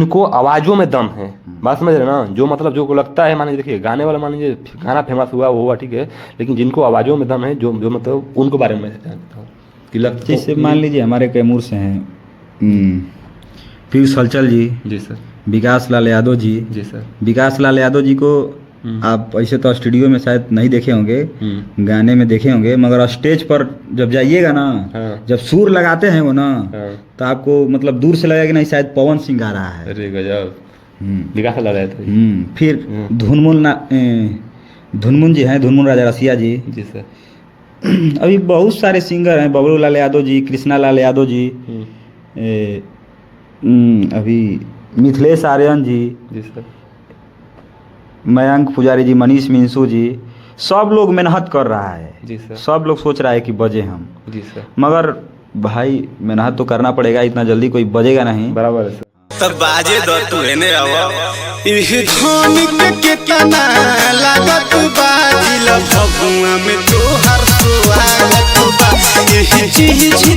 जिनको आवाज़ों में दम है, बात समझ रहे ना, जो मतलब जो को लगता है, मान लीजिए देखिए गाने वाला, मान लीजिए गाना फेमस हुआ वो हुआ ठीक है, लेकिन जिनको आवाज़ों में दम है, जो जो मतलब उनको बारे में मैं जानता हूँ कि लगता जैसे मान लीजिए हमारे कैमूर से हैं पीयूष हलचल जी, जी सर, विकास लाल यादव जी। जी सर। विकास लाल यादव जी को आप ऐसे तो स्टूडियो में शायद नहीं देखे होंगे, गाने में देखे होंगे, मगर स्टेज पर जब जाइएगा ना, हाँ। जब सुर लगाते हैं वो ना, हाँ। तो आपको मतलब दूर से लगेगा कि नहीं शायद पवन सिंह गा रहा है। अरे गजब, विकास लग रहा था। फिर धुनमुन जी हैं, धुनमुन राजा रसिया जी। जी सर। अभी बहुत सारे सिंगर हैं, बबलू लाल यादव जी, कृष्णा लाल यादव जी, अभी मिथिलेश आर्यन जी। जी सर। मयंक पुजारी जी, मनीष मिंसू जी, सब लोग मेहनत कर रहा है। जी सर। सब लोग सोच रहा है कि बजे हम। जी सर। मगर भाई मेहनत तो करना पड़ेगा, इतना जल्दी कोई बजेगा नहीं। बराबर है सर। तब बाजे दो तू हेने आवा इह धोनी के तना लागत बाजिल फगुआ में तोहर स्वागत बा इह चीज